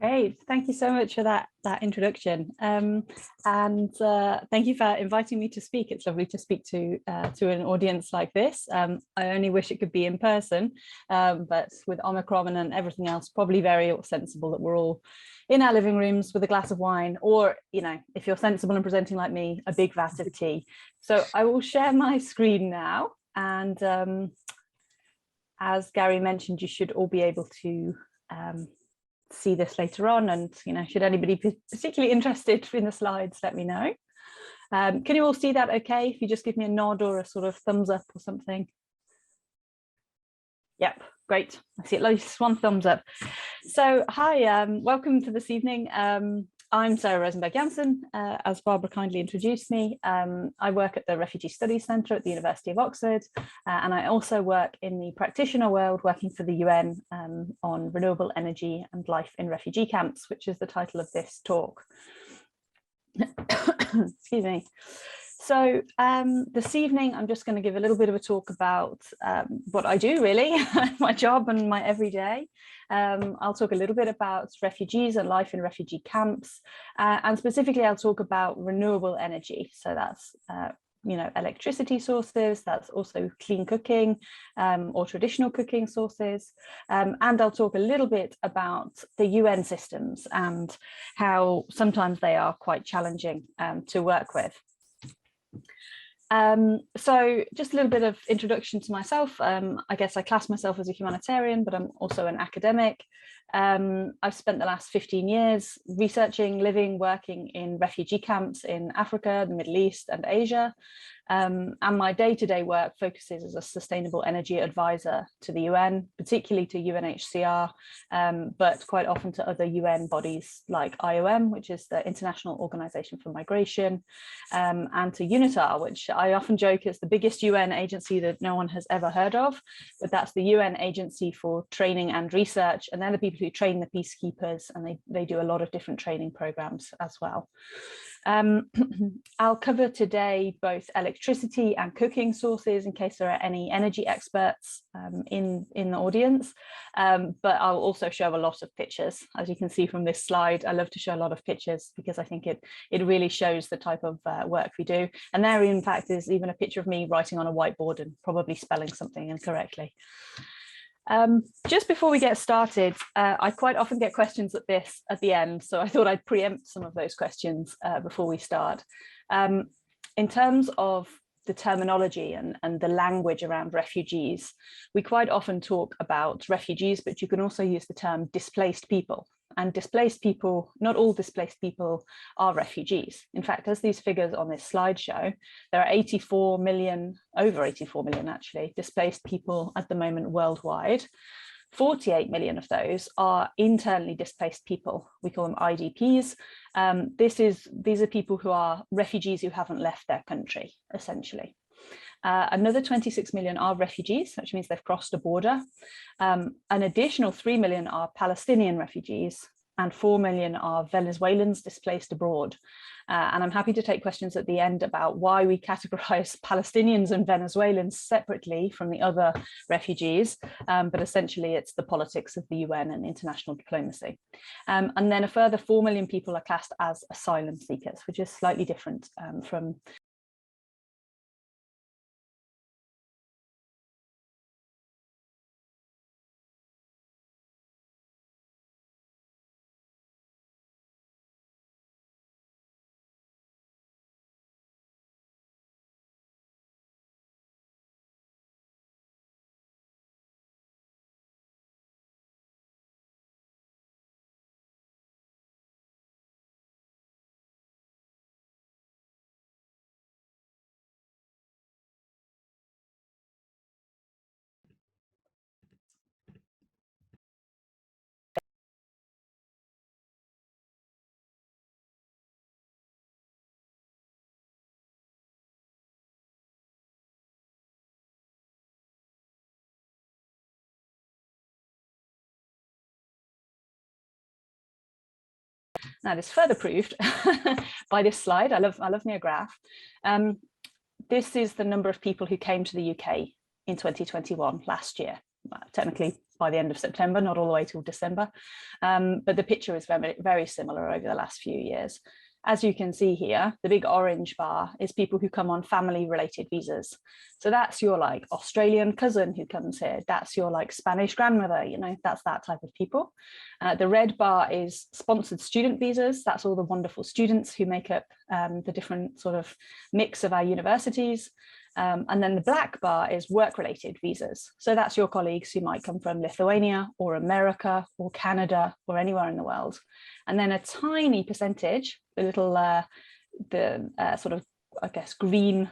Great, thank you so much for that introduction, and thank you for inviting me to speak. It's lovely to speak to an audience like this. I only wish it could be in person, but with Omicron and everything else, probably very sensible that we're all in our living rooms with a glass of wine, or, you know, if you're sensible and presenting like me, a big vat of tea. So I will share my screen now, and as Gary mentioned, you should all be able to see this later on, and, you know, should anybody be particularly interested in the slides, let me know. Can you all see that okay? If you just give me a nod or a sort of thumbs up or something. Yep, great. I see at least one thumbs up. So hi, welcome to this evening. I'm Sarah Rosenberg-Jansen, as Barbara kindly introduced me. I work at the Refugee Studies Centre at the University of Oxford, and I also work in the practitioner world, working for the UN on renewable energy and life in refugee camps, which is the title of this talk. Excuse me. So this evening, I'm just going to give a little bit of a talk about what I do, really, my job and my everyday. I'll talk a little bit about refugees and life in refugee camps, and specifically I'll talk about renewable energy. So that's you know, electricity sources, that's also clean cooking or traditional cooking sources, and I'll talk a little bit about the UN systems and how sometimes they are quite challenging to work with. So just a little bit of introduction to myself. I guess I class myself as a humanitarian, but I'm also an academic. I've spent the last 15 years researching, living, working in refugee camps in Africa, the Middle East and Asia. And my day-to-day work focuses as a sustainable energy advisor to the UN, particularly to UNHCR, but quite often to other UN bodies like IOM, which is the International Organization for Migration, and to UNITAR, which I often joke is the biggest UN agency that no one has ever heard of, but that's the UN agency for training and research, and they're the people who train the peacekeepers, and they do a lot of different training programs as well. I'll cover today both electricity and cooking sources in case there are any energy experts in the audience, but I'll also show a lot of pictures. As you can see from this slide, I love to show a lot of pictures because I think it really shows the type of work we do. And there, in fact, is even a picture of me writing on a whiteboard and probably spelling something incorrectly. Just before we get started, I quite often get questions at the end, so I thought I'd preempt some of those questions before we start. In terms of the terminology and the language around refugees, we quite often talk about refugees, but you can also use the term displaced people. And displaced people, not all displaced people are refugees. In fact, as these figures on this slide show, there are 84 million, over 84 million actually, displaced people at the moment worldwide. 48 million of those are internally displaced people. We call them IDPs. These are people who are refugees who haven't left their country, essentially. Another 26 million are refugees, which means they've crossed a border. An additional 3 million are Palestinian refugees, and 4 million are Venezuelans displaced abroad. And I'm happy to take questions at the end about why we categorize Palestinians and Venezuelans separately from the other refugees, but essentially it's the politics of the UN and international diplomacy. And then a further 4 million people are classed as asylum seekers, which is slightly different from Now, this further proved by this slide. I love me a graph. This is the number of people who came to the UK in 2021, last year. technically by the end of September, not all the way till December. But the picture is very, very similar over the last few years. As you can see here, the big orange bar is people who come on family-related visas. So that's your like Australian cousin who comes here. That's your like Spanish grandmother, you know, that's that type of people. The red bar is sponsored student visas. That's all the wonderful students who make up the different sort of mix of our universities. And then the black bar is work-related visas. So that's your colleagues who might come from Lithuania or America or Canada or anywhere in the world. And then a tiny percentage, the little, sort of, I guess, green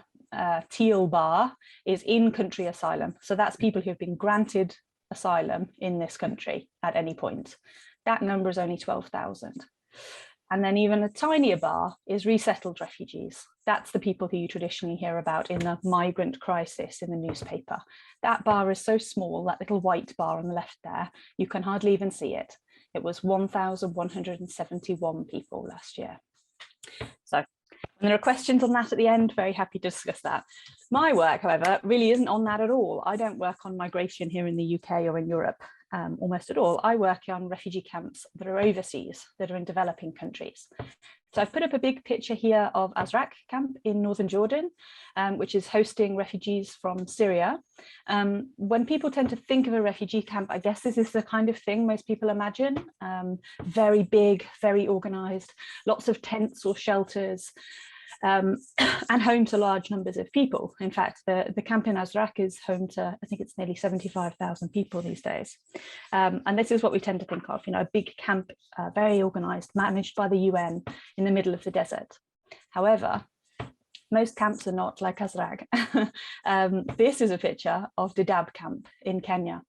teal bar is in-country asylum. So that's people who've been granted asylum in this country at any point. That number is only 12,000. And then even a tinier bar is resettled refugees. That's the people who you traditionally hear about in the migrant crisis in the newspaper. That bar is so small, that little white bar on the left there, you can hardly even see it. It was 1,171 people last year. So when there are questions on that at the end, very happy to discuss that. My work, however, really isn't on that at all. I don't work on migration here in the UK or in Europe. Almost at all. I work on refugee camps that are overseas, that are in developing countries. So I've put up a big picture here of Azraq camp in northern Jordan, which is hosting refugees from Syria. When people tend to think of a refugee camp, I guess this is the kind of thing most people imagine. Very big, very organized, lots of tents or shelters, and home to large numbers of people. In fact, the camp in Azraq is home to, I think it's nearly 75,000 people these days. And this is what we tend to think of, you know, a big camp, very organized, managed by the UN in the middle of the desert. However, most camps are not like Azraq. This is a picture of Dadaab camp in Kenya.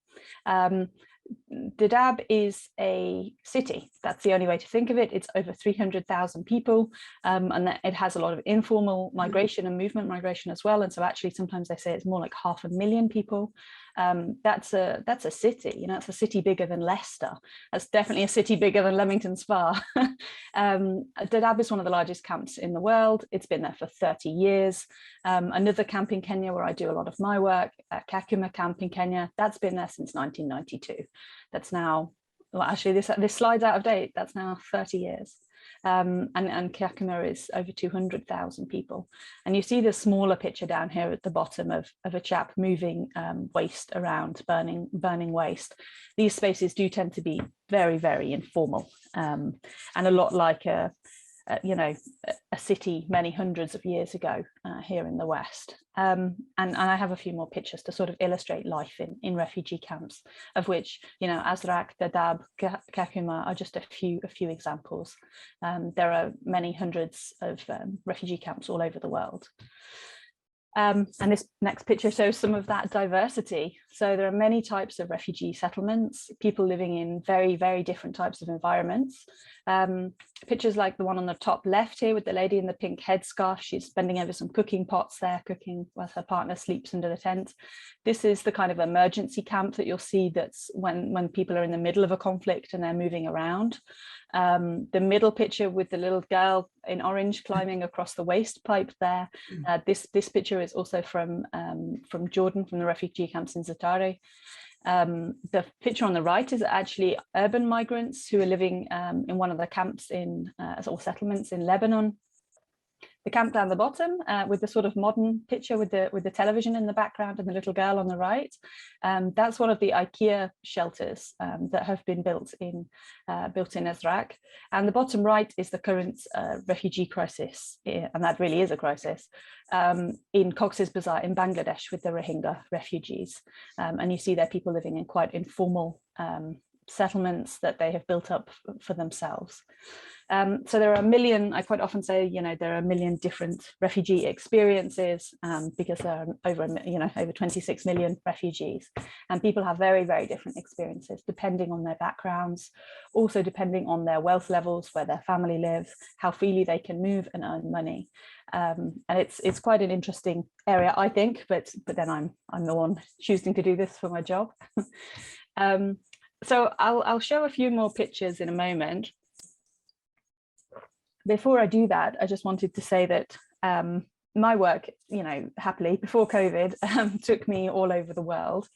Dadaab is a city. That's the only way to think of it. It's over 300,000 people, and it has a lot of informal migration and movement migration as well. And so actually sometimes they say it's more like 500,000 people. That's a city, you know, it's a city bigger than Leicester. That's definitely a city bigger than Leamington Spa. Dadaab is one of the largest camps in the world. It's been there for 30 years. Another camp in Kenya where I do a lot of my work, Kakuma camp in Kenya, that's been there since 1992. That's now, well, actually this slide's out of date, that's now 30 years. And Kakuma is over 200,000 people. And you see the smaller picture down here at the bottom of a chap moving waste around, burning waste. These spaces do tend to be very, very informal, and a lot like a city many hundreds of years ago here in the West. And I have a few more pictures to sort of illustrate life in refugee camps, of which, you know, Azraq, Dadaab, Kakuma are just a few examples. There are many hundreds of refugee camps all over the world. And this next picture shows some of that diversity. So there are many types of refugee settlements, people living in very, very different types of environments. Pictures like the one on the top left here with the lady in the pink headscarf. She's bending over some cooking pots there, cooking while her partner sleeps under the tent. This is the kind of emergency camp that you'll see that's when people are in the middle of a conflict and they're moving around. The middle picture with the little girl in orange climbing across the waste pipe there. This picture is also from Jordan, from the refugee camps in Zatari. The picture on the right is actually urban migrants who are living in one of the camps or settlements in Lebanon. The camp down the bottom with the sort of modern picture with the television in the background and the little girl on the right. That's one of the IKEA shelters that have been built in Azraq. And the bottom right is the current refugee crisis, and that really is a crisis, in Cox's Bazar in Bangladesh with the Rohingya refugees. And you see there people living in quite informal settlements that they have built up for themselves. So there are a million, I quite often say, you know, there are a million different refugee experiences because there are over 26 million refugees, and people have very, very different experiences depending on their backgrounds, also depending on their wealth levels, where their family lives, how freely they can move and earn money. And it's quite an interesting area, I think, but then I'm the one choosing to do this for my job. So I'll show a few more pictures in a moment. Before I do that, I just wanted to say that my work, you know, happily before COVID, took me all over the world.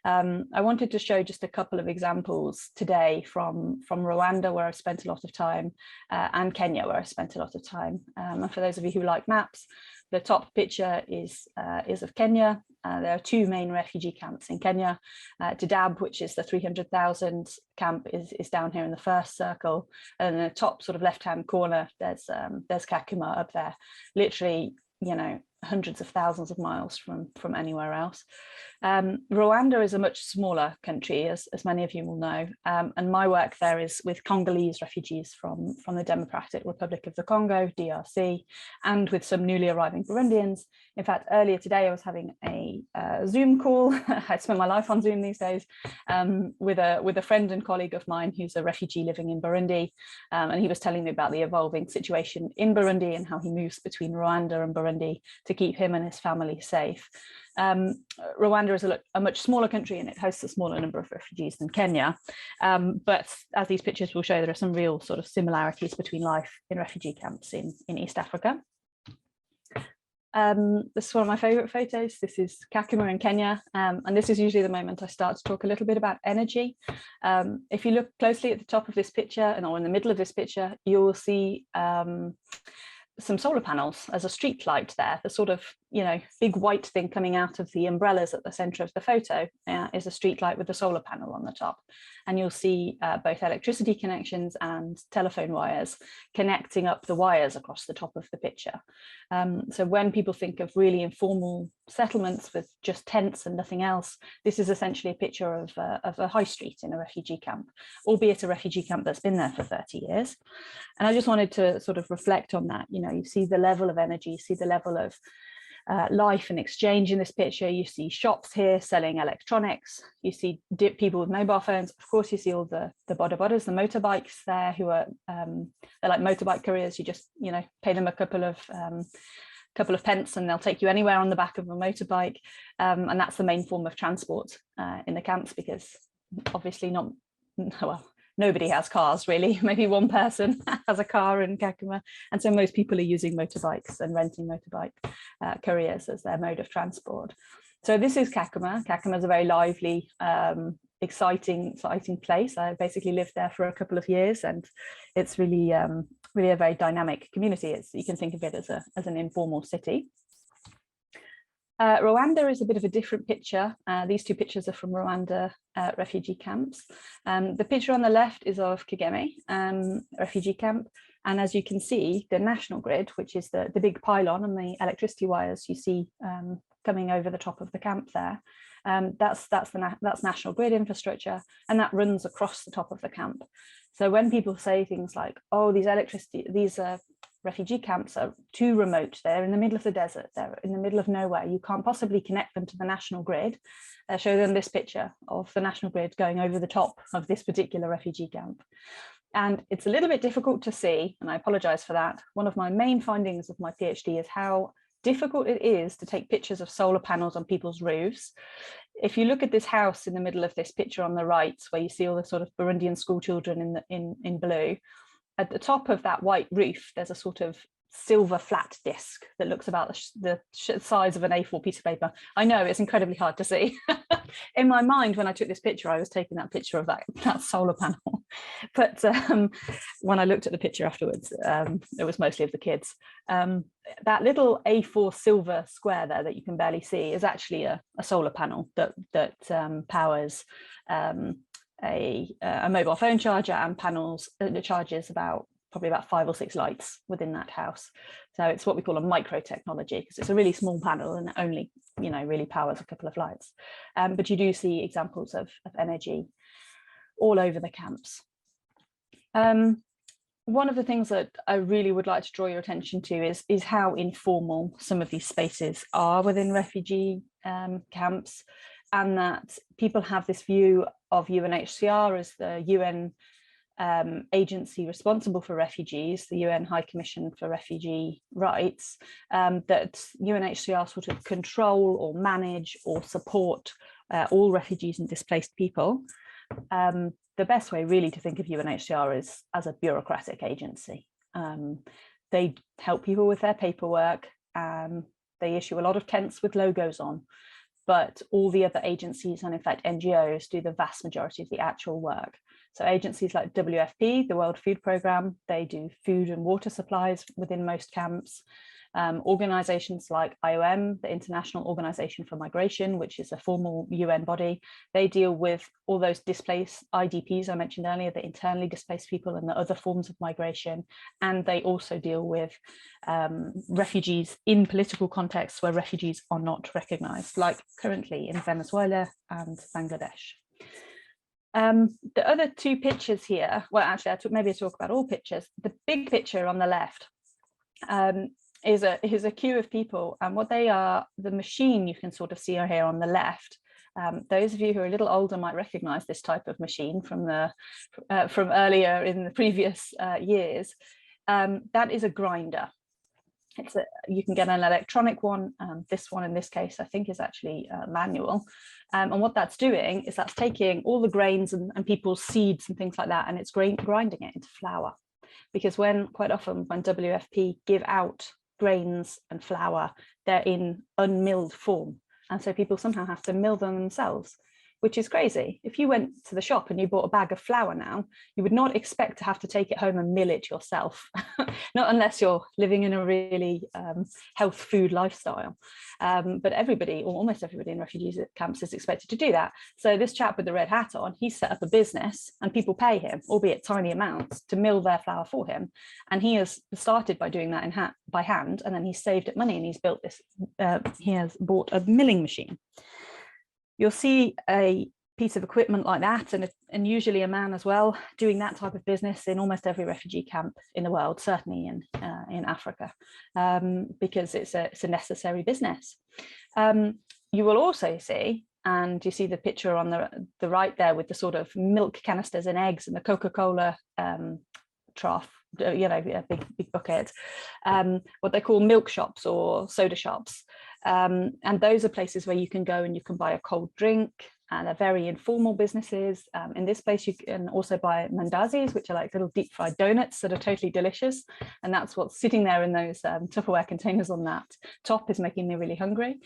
I wanted to show just a couple of examples today from Rwanda, where I've spent a lot of time, and Kenya, where I spent a lot of time. And for those of you who like maps, the top picture is of Kenya. There are two main refugee camps in Kenya. Dadaab, which is the 300,000 camp, is down here in the first circle, and in the top sort of left-hand corner, there's Kakuma up there, literally, you know, hundreds of thousands of miles from anywhere else. Rwanda is a much smaller country, as many of you will know, and my work there is with Congolese refugees from the Democratic Republic of the Congo, DRC, and with some newly arriving Burundians. In fact, earlier today I was having a Zoom call. I spend my life on Zoom these days, with a friend and colleague of mine who's a refugee living in Burundi, and he was telling me about the evolving situation in Burundi and how he moves between Rwanda and Burundi to keep him and his family safe. Rwanda is a much smaller country, and it hosts a smaller number of refugees than Kenya. But as these pictures will show, there are some real sort of similarities between life in refugee camps in East Africa. This is one of my favorite photos. This is Kakuma in Kenya, and this is usually the moment I start to talk a little bit about energy. If you look closely at the top of this picture, or in the middle of this picture, you will see some solar panels as a street light there. The sort of, you know, big white thing coming out of the umbrellas at the center of the photo is a street light with a solar panel on the top. And you'll see both electricity connections and telephone wires connecting up the wires across the top of the picture. So when people think of really informal settlements with just tents and nothing else, this is essentially a picture of a high street in a refugee camp, albeit a refugee camp that's been there for 30 years. And I just wanted to sort of reflect on that. You know, you see the level of energy, you see the level of life and exchange in this picture. You see shops here selling electronics, you see people with mobile phones, of course you see all the bodabodas, the motorbikes there, who are they're like motorbike couriers. You just, you know, pay them a couple of pence and they'll take you anywhere on the back of a motorbike, and that's the main form of transport in the camps, because obviously nobody has cars really. Maybe one person has a car in Kakuma, and so most people are using motorbikes and renting motorbike couriers as their mode of transport. So this is Kakuma. Kakuma is a very lively, exciting place. I basically lived there for a couple of years, and it's really a very dynamic community. You can think of it as an informal city. Rwanda is a bit of a different picture. These two pictures are from Rwanda refugee camps. The picture on the left is of Kigeme refugee camp. And as you can see, the national grid, which is the big pylon and the electricity wires you see coming over the top of the camp there, that's national grid infrastructure, and that runs across the top of the camp. So when people say things like, oh, these refugee camps are too remote, they're in the middle of the desert, they're in the middle of nowhere, you can't possibly connect them to the national grid, show them this picture of the national grid going over the top of this particular refugee camp. And it's a little bit difficult to see, and I apologize for that. One of my main findings of my PhD is how difficult it is to take pictures of solar panels on people's roofs. If you look at this house in the middle of this picture on the right, where you see all the sort of Burundian school children in blue, at the top of that white roof, there's a sort of silver flat disc that looks about the size of an A4 piece of paper. I know it's incredibly hard to see. In my mind, when I took this picture, I was taking that picture of that solar panel. But when I looked at the picture afterwards, it was mostly of the kids. That little A4 silver square there that you can barely see is actually a solar panel that powers a mobile phone charger and panels that charges probably about 5 or 6 lights within that house. So it's what we call a micro technology, because it's a really small panel and it only, you know, really powers a couple of lights. But you do see examples of energy all over the camps. One of the things that I really would like to draw your attention to is how informal some of these spaces are within refugee camps, and that people have this view of UNHCR as the UN agency responsible for refugees, the UN High Commission for Refugee Rights, that UNHCR sort of control or manage or support all refugees and displaced people. The best way really to think of UNHCR is as a bureaucratic agency. They help people with their paperwork, They issue a lot of tents with logos on, but all the other agencies and in fact NGOs do the vast majority of the actual work. So agencies like WFP, the World Food Programme, they do food and water supplies within most camps. Organizations like IOM, the International Organization for Migration, which is a formal UN body, they deal with all those displaced IDPs I mentioned earlier, the internally displaced people and the other forms of migration. And they also deal with refugees in political contexts where refugees are not recognized, like currently in Venezuela and Bangladesh. The other two pictures here, well, actually, maybe I talk about all pictures. The big picture on the left is a queue of people, and what they are, the machine you can sort of see here on the left. Those of you who are a little older might recognize this type of machine from earlier in the previous years. That is a grinder. You can get an electronic one. This one in this case, I think, is actually manual. And what that's doing is that's taking all the grains and people's seeds and things like that, and it's grinding it into flour. Because quite often when WFP give out grains and flour, they're in unmilled form. And so people somehow have to mill them themselves, which is crazy. If you went to the shop and you bought a bag of flour now, you would not expect to have to take it home and mill it yourself, not unless you're living in a really health food lifestyle. But everybody, or almost everybody in refugee camps is expected to do that. So this chap with the red hat on, he's set up a business and people pay him, albeit tiny amounts, to mill their flour for him. And he has started by doing that by hand, and then he's saved up money and he's built this, he has bought a milling machine. You'll see a piece of equipment like that, and usually a man as well, doing that type of business in almost every refugee camp in the world, certainly in Africa, because it's a necessary business. You will also see, and you see the picture on the right there with the sort of milk canisters and eggs and the Coca-Cola trough, a big bucket, what they call milk shops or soda shops. And those are places where you can go and you can buy a cold drink, and they're very informal businesses. In this place, you can also buy mandazis, which are like little deep fried donuts that are totally delicious. And that's what's sitting there in those Tupperware containers on that top is making me really hungry.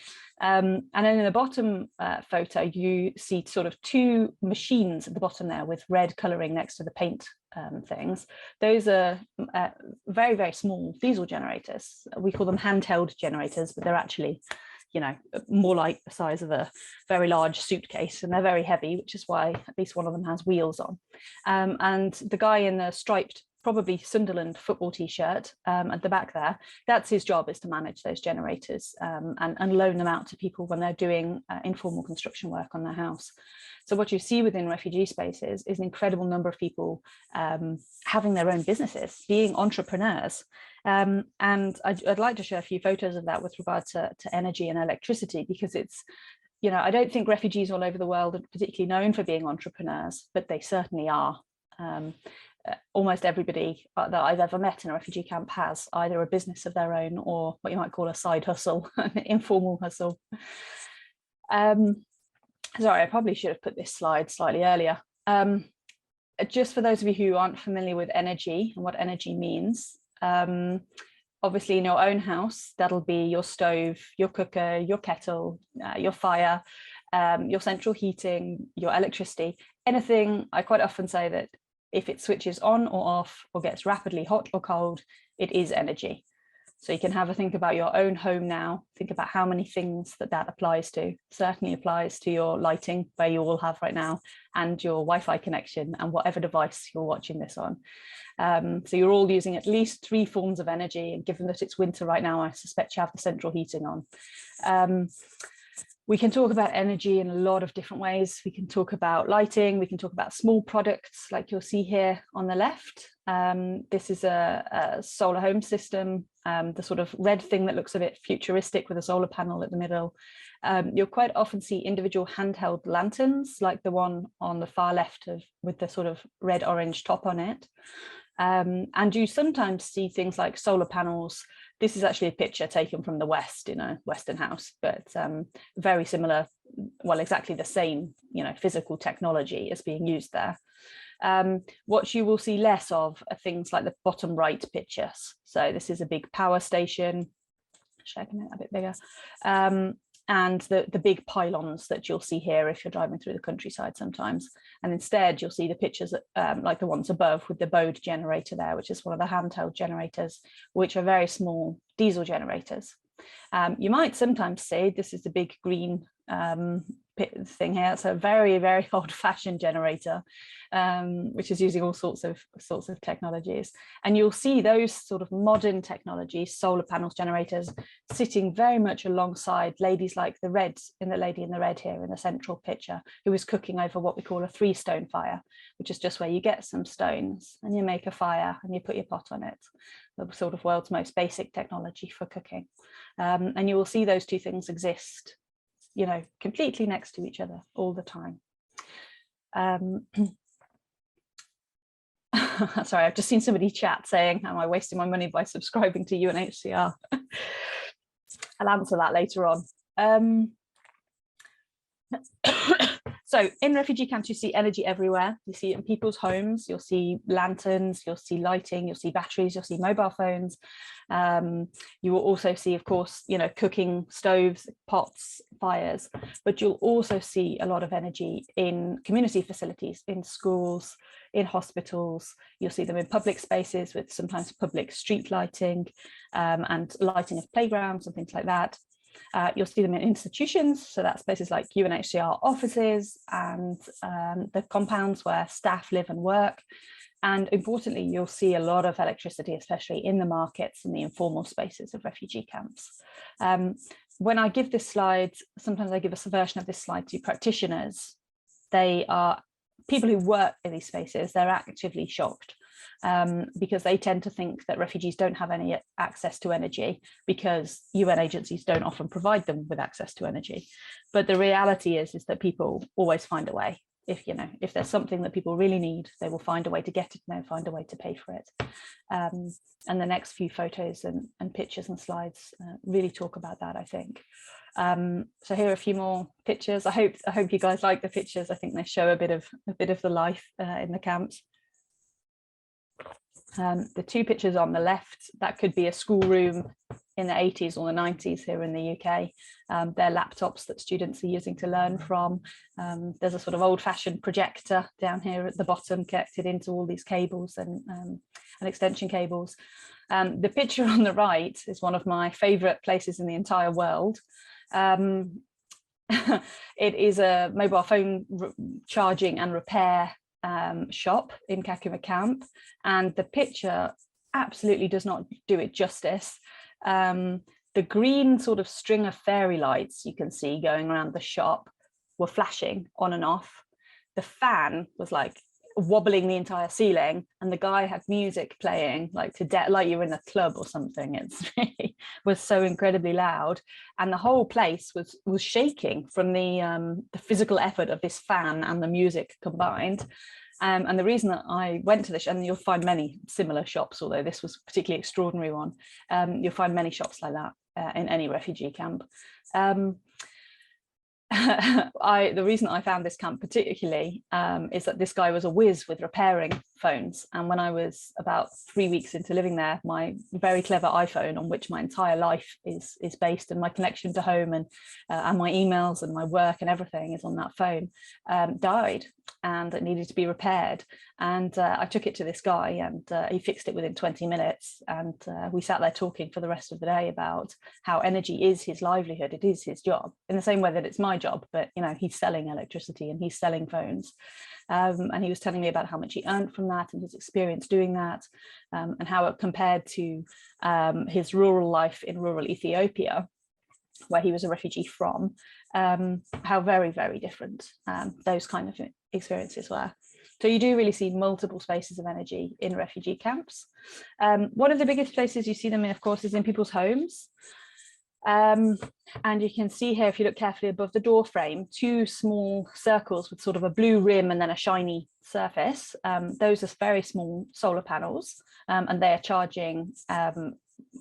And then in the bottom photo, you see sort of two machines at the bottom there with red colouring next to the paint things. Those are very, very small diesel generators. We call them handheld generators, but they're actually, more like the size of a very large suitcase, and they're very heavy, which is why at least one of them has wheels on. And the guy in the striped, probably Sunderland football t-shirt at the back there, that's his job, is to manage those generators and loan them out to people when they're doing informal construction work on their house. So what you see within refugee spaces is an incredible number of people having their own businesses, being entrepreneurs. And I'd like to share a few photos of that with regard to energy and electricity, because it's, I don't think refugees all over the world are particularly known for being entrepreneurs, but they certainly are. Almost everybody that I've ever met in a refugee camp has either a business of their own or what you might call a side hustle, an informal hustle. Sorry, I probably should have put this slide slightly earlier. Just for those of you who aren't familiar with energy and what energy means, obviously in your own house, that'll be your stove, your cooker, your kettle, your fire, your central heating, your electricity, anything. I quite often say that if it switches on or off or gets rapidly hot or cold, it is energy. So you can have a think about your own home now, think about how many things that applies to. Certainly applies to your lighting, where you all have right now, and your Wi-Fi connection and whatever device you're watching this on. So you're all using at least 3 forms of energy, and given that it's winter right now, I suspect you have the central heating on. We can talk about energy in a lot of different ways. We can talk about lighting, we can talk about small products like you'll see here on the left. This is a solar home system, the sort of red thing that looks a bit futuristic with a solar panel at the middle. You'll quite often see individual handheld lanterns like the one on the far left with the sort of red-orange top on it. And you sometimes see things like solar panels. This is actually a picture taken from the West in a Western house, but very similar, well, exactly the same, physical technology is being used there. What you will see less of are things like the bottom right pictures. So this is a big power station. Shaking it a bit bigger. And the big pylons that you'll see here if you're driving through the countryside sometimes. And instead you'll see the pictures like the ones above with the Bode generator there, which is one of the handheld generators, which are very small diesel generators. You might sometimes say this is the big green thing here. It's a very, very old-fashioned generator, which is using all sorts of technologies. And you'll see those sort of modern technologies, solar panels, generators, sitting very much alongside ladies like the lady in the red here in the central picture, who is cooking over what we call a 3-stone fire, which is just where you get some stones and you make a fire and you put your pot on it. The sort of world's most basic technology for cooking. And you will see those two things exist, you know, completely next to each other all the time. Sorry, I've just seen somebody chat saying, am I wasting my money by subscribing to UNHCR? I'll answer that later on. So in refugee camps, you see energy everywhere. You see it in people's homes, you'll see lanterns, you'll see lighting, you'll see batteries, you'll see mobile phones. You will also see, of course, you know, cooking stoves, pots, fires, but you'll also see a lot of energy in community facilities, in schools, in hospitals. You'll see them in public spaces with sometimes public street lighting and lighting of playgrounds and things like that. You'll see them in institutions, so that's places like UNHCR offices and the compounds where staff live and work. And importantly, you'll see a lot of electricity, especially in the markets and the informal spaces of refugee camps. When I give this slide, sometimes I give a version of this slide to practitioners. They are people who work in these spaces, they're actively shocked. Because they tend to think that refugees don't have any access to energy because UN agencies don't often provide them with access to energy. But the reality is that people always find a way. If there's something that people really need, they will find a way to get it and they'll find a way to pay for it. And the next few photos and pictures and slides really talk about that, I think. So here are a few more pictures. I hope you guys like the pictures. I think they show a bit of the life in the camps. The two pictures on the left, that could be a schoolroom in the 80s or the 90s here in the UK. They're laptops that students are using to learn from. There's a sort of old-fashioned projector down here at the bottom connected into all these cables and extension cables. The picture on the right is one of my favourite places in the entire world. It is a mobile phone charging and repair shop in Kakuma camp, and the picture absolutely does not do it justice. The green sort of string of fairy lights you can see going around the shop were flashing on and off. The fan was like wobbling the entire ceiling, and the guy had music playing like like you're in a club or something. It's really was so incredibly loud, and the whole place was shaking from the physical effort of this fan and the music combined. And the reason that I went to this, and you'll find many similar shops, although this was a particularly extraordinary one, you'll find many shops like that in any refugee camp. The reason I found this camp particularly is that this guy was a whiz with repairing phones, and when I was about 3 weeks into living there, my very clever iPhone, on which my entire life is based, and my connection to home and my emails and my work and everything is on that phone, died, and it needed to be repaired. And I took it to this guy, and he fixed it within 20 minutes, and we sat there talking for the rest of the day about how energy is his livelihood. It is his job, in the same way that it's my job, but he's selling electricity and he's selling phones. And he was telling me about how much he earned from that and his experience doing that, and how it compared to his rural life in rural Ethiopia, where he was a refugee from, how very, very different those kind of experiences were. So you do really see multiple spaces of energy in refugee camps. One of the biggest places you see them in, of course, is in people's homes. And you can see here, if you look carefully above the door frame, two small circles with sort of a blue rim and then a shiny surface. Those are very small solar panels, and they are charging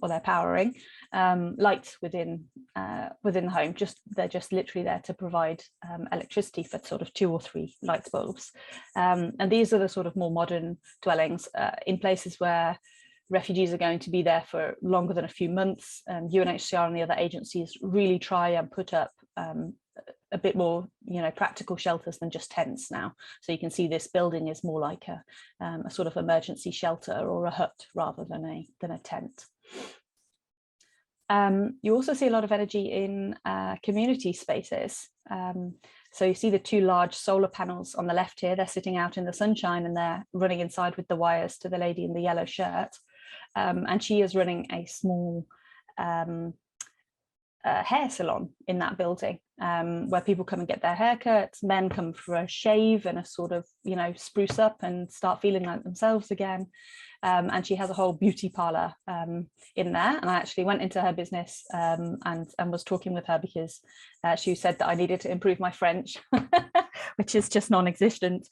or they're powering lights within the home. They're just literally there to provide electricity for sort of 2 or 3 light bulbs. And these are the sort of more modern dwellings in places where refugees are going to be there for longer than a few months. UNHCR and the other agencies really try and put up a bit more, practical shelters than just tents now. So you can see this building is more like a sort of emergency shelter or a hut rather than a tent. You also see a lot of energy in community spaces. So you see the two large solar panels on the left here. They're sitting out in the sunshine and they're running inside with the wires to the lady in the yellow shirt. And she is running a small hair salon in that building, where people come and get their haircuts, men come for a shave and a sort of, spruce up and start feeling like themselves again. And she has a whole beauty parlor in there. And I actually went into her business and was talking with her because she said that I needed to improve my French, which is just non-existent,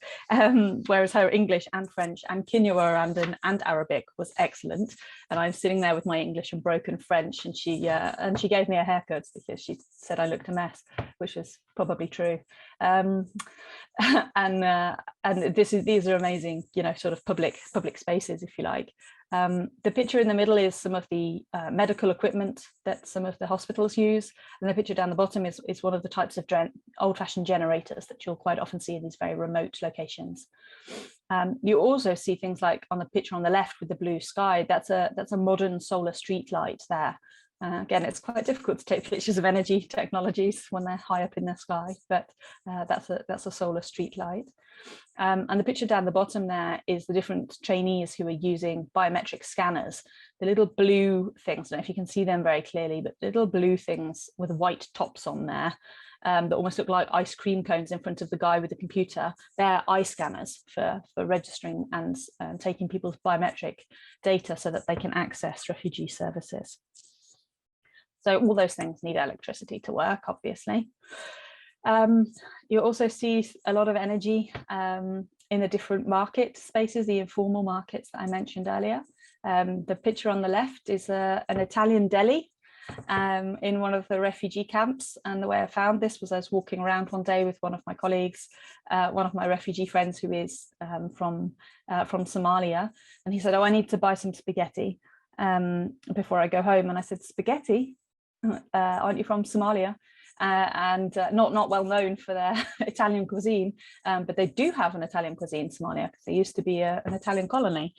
whereas her English and French and Kinyarwanda and Arabic was excellent. And I'm sitting there with my English and broken French, and she gave me a haircut because she said I looked a mess, which is probably true. And these are amazing, sort of public spaces, if you like. The picture in the middle is some of the medical equipment that some of the hospitals use, and the picture down the bottom is one of the types of old-fashioned generators that you'll quite often see in these very remote locations. You also see things like on the picture on the left with the blue sky. That's a modern solar street light there. Again, it's quite difficult to take pictures of energy technologies when they're high up in the sky, but that's a solar street light. And the picture down the bottom there is the different trainees who are using biometric scanners, the little blue things. I don't know if you can see them very clearly, but little blue things with white tops on there that almost look like ice cream cones in front of the guy with the computer. They're eye scanners for registering and taking people's biometric data so that they can access refugee services. So all those things need electricity to work, obviously. You also see a lot of energy in the different market spaces, the informal markets that I mentioned earlier. The picture on the left is an Italian deli in one of the refugee camps. And the way I found this was I was walking around one day with one of my colleagues, one of my refugee friends who is from Somalia. And he said, oh, I need to buy some spaghetti before I go home. And I said, spaghetti? Aren't you from Somalia? And not well known for their Italian cuisine, but they do have an Italian cuisine in Somalia because they used to be an Italian colony.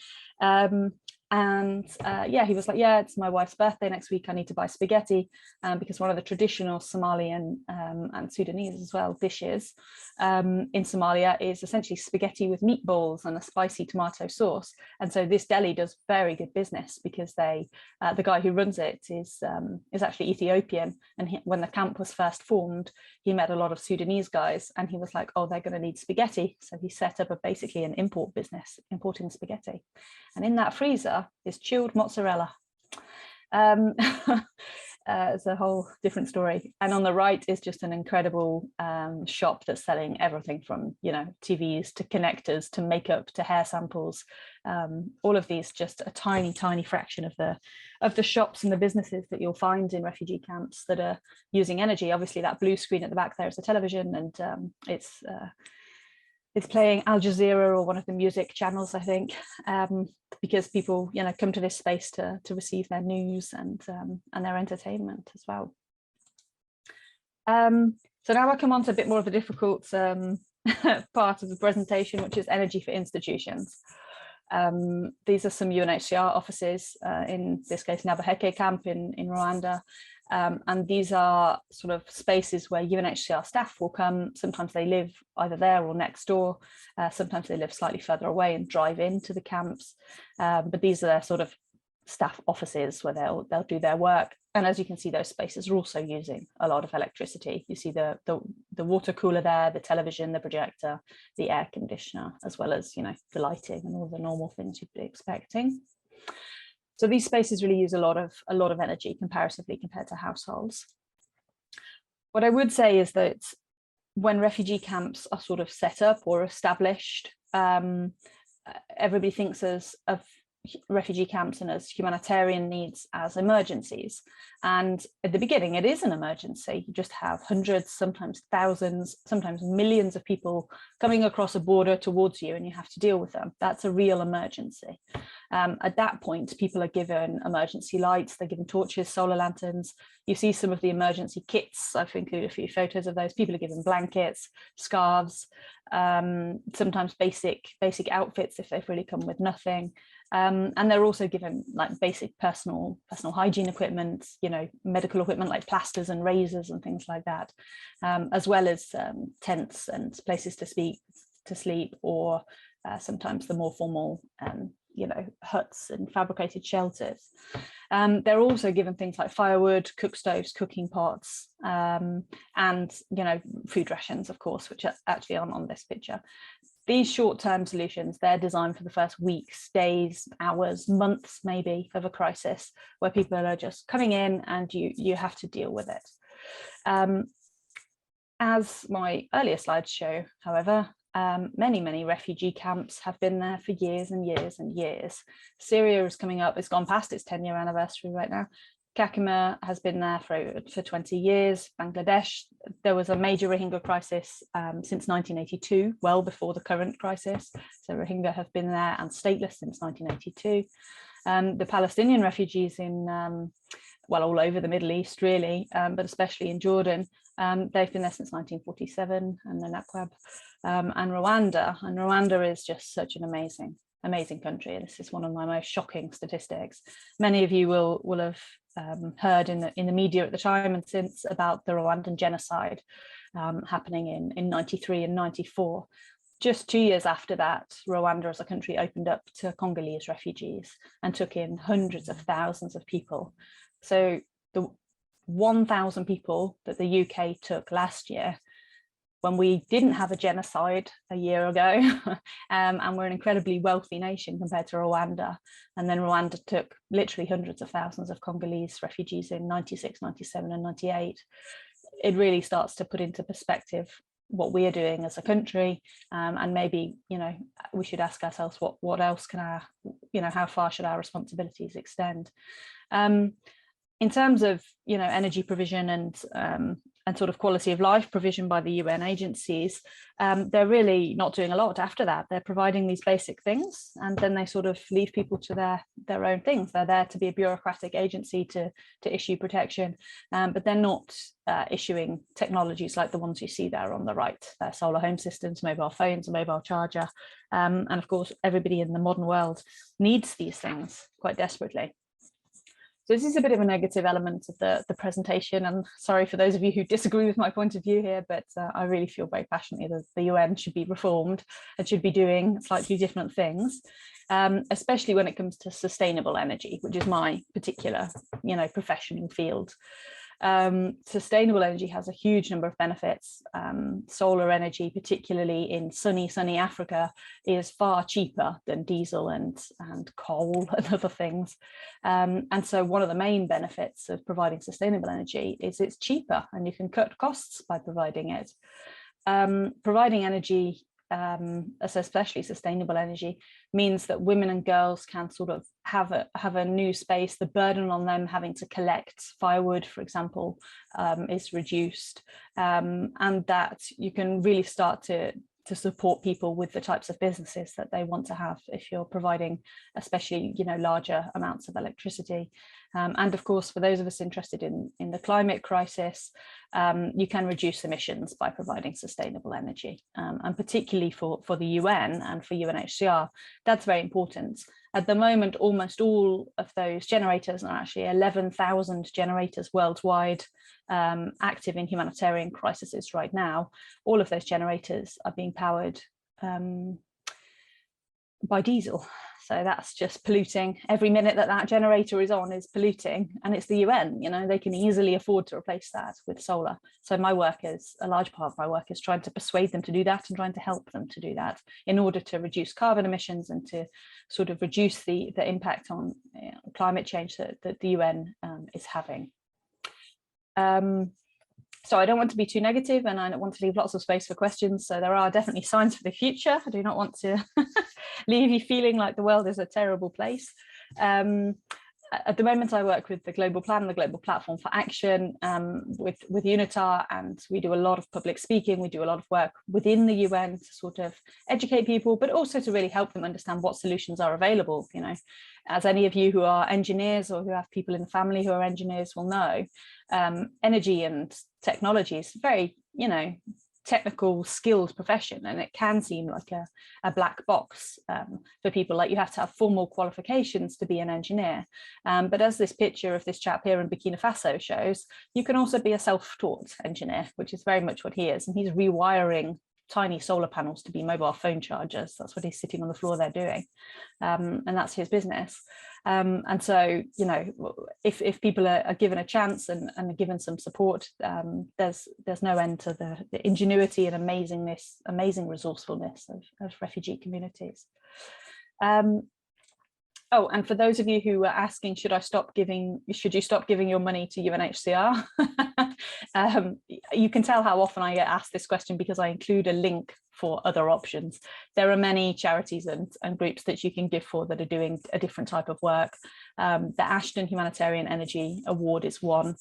Yeah, he was like, yeah, it's my wife's birthday next week. I need to buy spaghetti because one of the traditional Somalian and Sudanese as well dishes in Somalia is essentially spaghetti with meatballs and a spicy tomato sauce. And so this deli does very good business because the guy who runs it is actually Ethiopian. And when the camp was first formed, he met a lot of Sudanese guys and he was like, oh, they're going to need spaghetti. So he set up basically an import business, importing spaghetti. And in that freezer is chilled mozzarella. It's a whole different story. And on the right is just an incredible shop that's selling everything from, TVs to connectors to makeup to hair samples. All of these, just a tiny fraction of the shops and the businesses that you'll find in refugee camps that are using energy. Obviously, that blue screen at the back there is a television, and it's playing Al Jazeera or one of the music channels, I think, because people, come to this space to receive their news and their entertainment as well. So now I come on to a bit more of a difficult part of the presentation, which is energy for institutions. These are some UNHCR offices, in this case, Nabaheke camp in Rwanda. And these are sort of spaces where UNHCR staff will come. Sometimes they live either there or next door. Sometimes they live slightly further away and drive into the camps. But these are their sort of staff offices where they'll do their work. And as you can see, those spaces are also using a lot of electricity. You see the water cooler there, the television, the projector, the air conditioner, as well as, the lighting and all the normal things you'd be expecting. So these spaces really use a lot of energy comparatively compared to households. What I would say is that when refugee camps are sort of set up or established, everybody thinks of refugee camps and as humanitarian needs as emergencies. And at the beginning, it is an emergency. You just have hundreds, sometimes thousands, sometimes millions of people coming across a border towards you, and you have to deal with them. That's a real emergency. At that point, people are given emergency lights, they're given torches, solar lanterns. You see some of the emergency kits. I've included a few photos of those. People are given blankets, scarves, sometimes basic outfits if they've really come with nothing. And they're also given like basic personal hygiene equipment, you know, medical equipment like plasters and razors and things like that, as well as tents and places to sleep, or sometimes the more formal, you know, huts and fabricated shelters. They're also given things like firewood, cook stoves, cooking pots, and, you know, food rations, of course, which are actually on this picture. These short-term solutions, they're designed for the first weeks, days, hours, months maybe of a crisis, where people are just coming in and you have to deal with it. As my earlier slides show, however, many refugee camps have been there for years and years and years. Syria is coming up, it's gone past its 10-year anniversary right now. Kakuma has been there for 20 years. Bangladesh, there was a major Rohingya crisis since 1982, well before the current crisis. So Rohingya have been there and stateless since 1982. The Palestinian refugees in, well, all over the Middle East really, but especially in Jordan, they've been there since 1947, and the Nakwab, and Rwanda. And Rwanda is just such an amazing country. This is one of my most shocking statistics. Many of you will have heard in the media at the time and since about the Rwandan genocide happening in 93 and 94. Just 2 years after that, Rwanda as a country opened up to Congolese refugees and took in hundreds of thousands of people. So the 1,000 people that the UK took last year, when we didn't have a genocide a year ago, and we're an incredibly wealthy nation compared to Rwanda. And then Rwanda took literally hundreds of thousands of Congolese refugees in 96, 97 and 98. It really starts to put into perspective what we are doing as a country, and maybe, you know, we should ask ourselves what else can our, you know, how far should our responsibilities extend? In terms of, you know, energy provision and sort of quality of life provision by the UN agencies, they're really not doing a lot after that. They're providing these basic things, and then they sort of leave people to their own things. They're there to be a bureaucratic agency to issue protection, but they're not issuing technologies like the ones you see there on the right. They're solar home systems, mobile phones, a mobile charger, and of course everybody in the modern world needs these things quite desperately. So this is a bit of a negative element of the presentation, and sorry for those of you who disagree with my point of view here, but I really feel very passionately that the UN should be reformed and should be doing slightly different things, especially when it comes to sustainable energy, which is my particular, you know, professional field. Sustainable energy has a huge number of benefits. Solar energy, particularly in sunny Africa, is far cheaper than diesel and coal and other things. And so one of the main benefits of providing sustainable energy is it's cheaper, and you can cut costs by providing it. Providing energy, especially sustainable energy, means that women and girls can sort of have a new space. The burden on them having to collect firewood, for example, is reduced, and that you can really start to support people with the types of businesses that they want to have if you're providing, especially, you know, larger amounts of electricity. And of course, for those of us interested in the climate crisis, you can reduce emissions by providing sustainable energy, and particularly for the UN and for UNHCR, that's very important. At the moment, almost all of those generators, are actually 11,000 generators worldwide, active in humanitarian crises right now. All of those generators are being powered by diesel. So that's just polluting. Every minute that generator is on is polluting, and it's the UN, you know, they can easily afford to replace that with solar. So a large part of my work is trying to persuade them to do that and trying to help them to do that in order to reduce carbon emissions and to sort of reduce the impact on climate change that the UN is having. So I don't want to be too negative, and I don't want to leave lots of space for questions. So there are definitely signs for the future. I do not want to leave you feeling like the world is a terrible place. At the moment, I work with the Global Plan, the Global Platform for Action, with UNHCR, and we do a lot of public speaking. We do a lot of work within the UN to sort of educate people, but also to really help them understand what solutions are available. You know, as any of you who are engineers or who have people in the family who are engineers will know, energy and technology is very, you know, technical skills profession, and it can seem like a black box for people. Like, you have to have formal qualifications to be an engineer, but as this picture of this chap here in Burkina Faso shows, you can also be a self-taught engineer, which is very much what he is, and he's rewiring tiny solar panels to be mobile phone chargers. That's what he's sitting on the floor there doing, and that's his business. And so, you know, if people are given a chance and are given some support, there's no end to the ingenuity and amazing resourcefulness of refugee communities. Oh, and for those of you who were asking, should you stop giving your money to UNHCR? You can tell how often I get asked this question because I include a link for other options. There are many charities and groups that you can give for that are doing a different type of work. The Ashton Humanitarian Energy Award is one.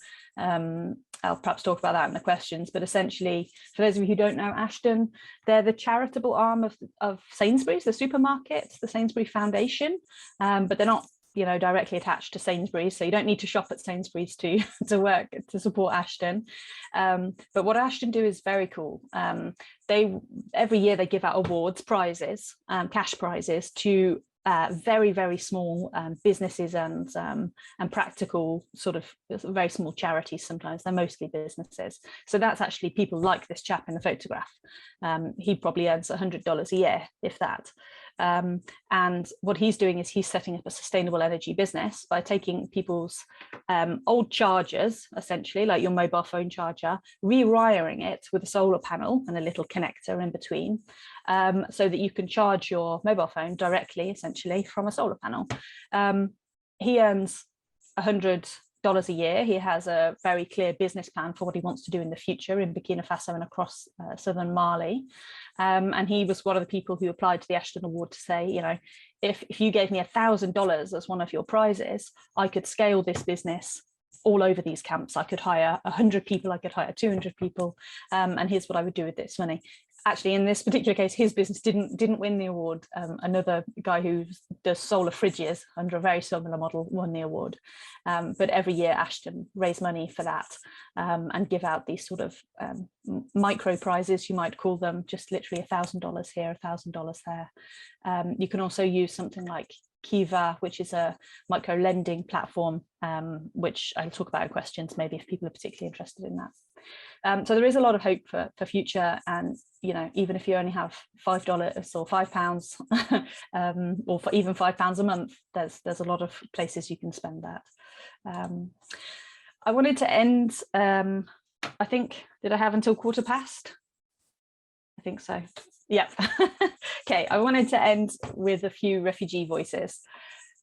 I'll perhaps talk about that in the questions, but essentially, for those of you who don't know Ashton, they're the charitable arm of Sainsbury's, the supermarket, the Sainsbury Foundation, but they're not, you know, directly attached to Sainsbury's, so you don't need to shop at Sainsbury's to work to support Ashton. But what Ashton do is very cool. Every year they give out awards, prizes, cash prizes to very, very small businesses and practical sort of very small charities. Sometimes they're mostly businesses. So that's actually people like this chap in the photograph. He probably earns $100 a year, if that. And what he's doing is he's setting up a sustainable energy business by taking people's old chargers, essentially like your mobile phone charger, rewiring it with a solar panel and a little connector in between, so that you can charge your mobile phone directly, essentially, from a solar panel. He earns $100 a year. He has a very clear business plan for what he wants to do in the future in Burkina Faso and across southern Mali. And he was one of the people who applied to the Ashton Award to say, you know, if you gave me $1,000 as one of your prizes, I could scale this business all over these camps. I could hire 100 people, I could hire 200 people, and here's what I would do with this money. Actually, in this particular case, his business didn't win the award. Another guy who does solar fridges under a very similar model won the award. But every year, Ashton raise money for that, and give out these sort of micro prizes, you might call them, just literally $1,000 here, $1,000 there. You can also use something like Kiva, which is a micro lending platform, which I'll talk about in questions, maybe, if people are particularly interested in that. So there is a lot of hope for future, and you know, even if you only have $5 or £5, or for even £5 a month, there's a lot of places you can spend that. I wanted to end, I think, did I have until 15:15? I think so. Yep. Okay, I wanted to end with a few refugee voices.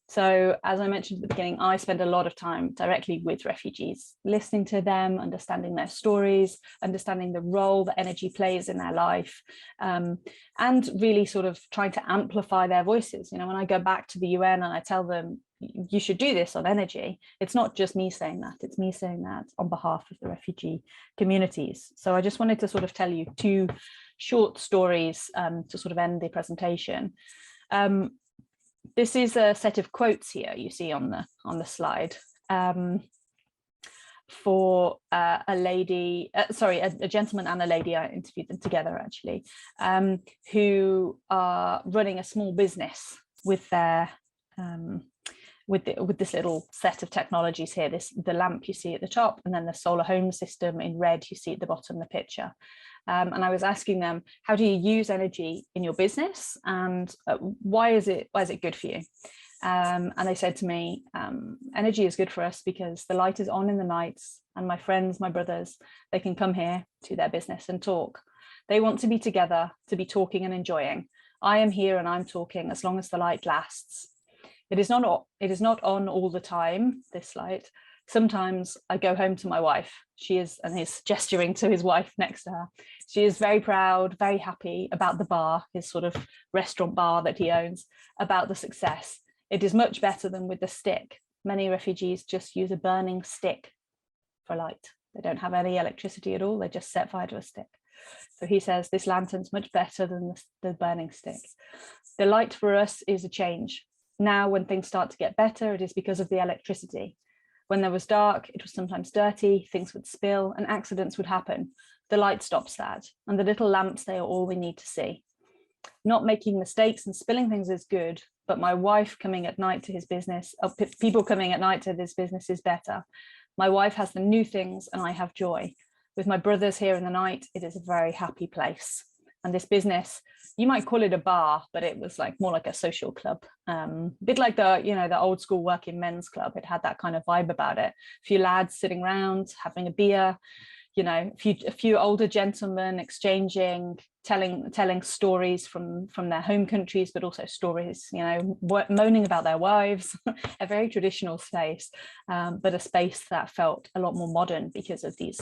So, as I mentioned at the beginning, I spend a lot of time directly with refugees, listening to them, understanding their stories, understanding the role that energy plays in their life, and really sort of trying to amplify their voices. You know, when I go back to the UN and I tell them, you should do this on energy, it's not just me saying that, it's me saying that on behalf of the refugee communities. So I just wanted to sort of tell you two short stories to sort of end the presentation. This is a set of quotes here you see on the slide, for a lady, a gentleman and a lady. I interviewed them together, actually, who are running a small business with their with this little set of technologies here. The lamp you see at the top, and then the solar home system in red you see at the bottom of the picture. And I was asking them, how do you use energy in your business, and why is it good for you? And they said to me, energy is good for us because the light is on in the nights, and my friends, my brothers, they can come here to their business and talk. They want to be together, to be talking and enjoying. I am here and I'm talking as long as the light lasts. It is not on all the time, this light. Sometimes I go home to my wife. She is, and he's gesturing to his wife next to her. She is very proud, very happy about the bar, his sort of restaurant bar that he owns, about the success. It is much better than with the stick. Many refugees just use a burning stick for light. They don't have any electricity at all. They just set fire to a stick. So he says this lantern's much better than the burning stick. The light for us is a change. Now, when things start to get better, it is because of the electricity. When there was dark, it was sometimes dirty, things would spill and accidents would happen. The light stops that, and the little lamps, they are all we need to see. Not making mistakes and spilling things is good, but my wife coming at night to his business, people coming at night to this business is better. My wife has the new things and I have joy. With my brothers here in the night, it is a very happy place. And this business, you might call it a bar, but it was like more like a social club, a bit like the old school working men's club. It had that kind of vibe about it. A few lads sitting around having a beer, a few older gentlemen exchanging, telling stories from their home countries, but also stories, moaning about their wives. A very traditional space, but a space that felt a lot more modern because of these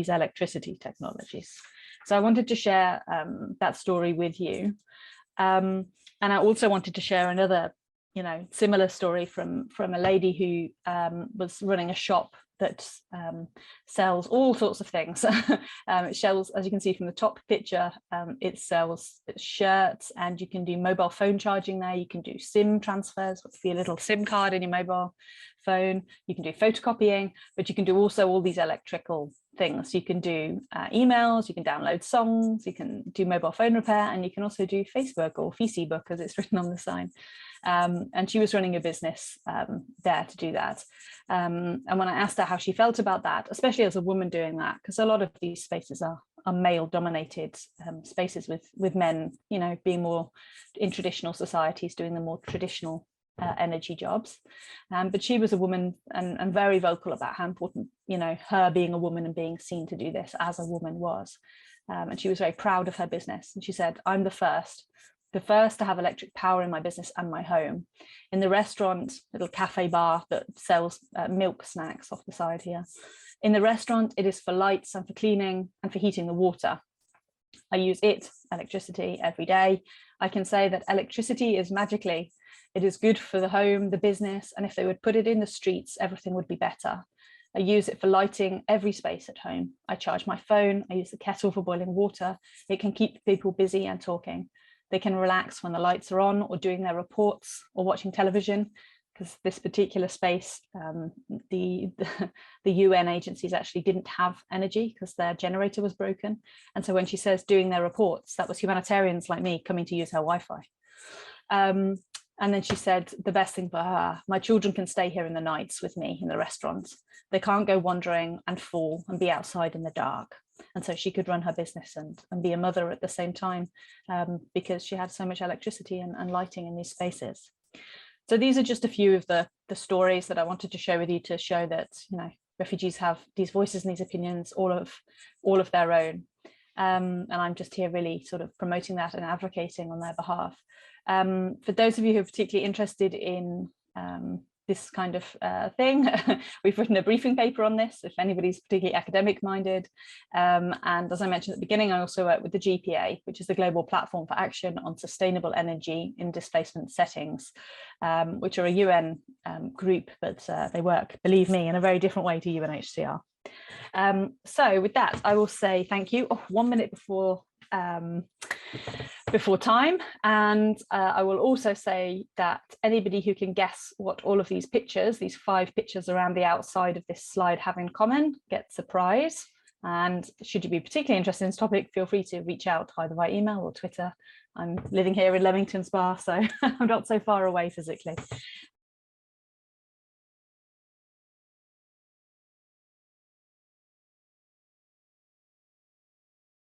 electricity technologies. So I wanted to share that story with you, and I also wanted to share another, similar story from a lady who was running a shop that sells all sorts of things. It sells, as you can see from the top picture, it sells shirts, and you can do mobile phone charging there. You can do SIM transfers, what's your little SIM card in your mobile phone. You can do photocopying, but you can do also all these electrical things. You can do emails, you can download songs, you can do mobile phone repair, and you can also do Facebook or Facebook as it's written on the sign. And she was running a business there to do that. And when I asked her how she felt about that, especially as a woman doing that, because a lot of these spaces are male dominated spaces with men, being more in traditional societies, doing the more traditional energy jobs. But she was a woman and very vocal about how important, her being a woman and being seen to do this as a woman was. And she was very proud of her business. And she said, I'm the first to have electric power in my business and my home. In the restaurant, little cafe bar that sells milk snacks off the side here. In the restaurant, it is for lights and for cleaning and for heating the water. I use electricity, every day. I can say that electricity is magically, it is good for the home, the business, and if they would put it in the streets, everything would be better. I use it for lighting every space at home. I charge my phone, I use the kettle for boiling water. It can keep people busy and talking. They can relax when the lights are on or doing their reports or watching television, because this particular space, the UN agencies actually didn't have energy because their generator was broken. And so when she says doing their reports, that was humanitarians like me coming to use her Wi-Fi. And then she said the best thing for her, my children can stay here in the nights with me in the restaurant. They can't go wandering and fall and be outside in the dark. And so she could run her business and be a mother at the same time, because she had so much electricity and lighting in these spaces. So these are just a few of the stories that I wanted to share with you, to show that refugees have these voices and these opinions all of their own. And I'm just here really sort of promoting that and advocating on their behalf. For those of you who are particularly interested in this kind of thing, we've written a briefing paper on this, if anybody's particularly academic minded. And as I mentioned at the beginning, I also work with the GPA, which is the Global Platform for Action on Sustainable Energy in Displacement Settings, which are a UN group, but they work, believe me, in a very different way to UNHCR. So with that, I will say thank you. 1 minute before time, and I will also say that anybody who can guess what all of these pictures, these 5 pictures around the outside of this slide, have in common gets a prize. And should you be particularly interested in this topic, feel free to reach out either by email or Twitter. I'm living here in Leamington Spa, so I'm not so far away physically.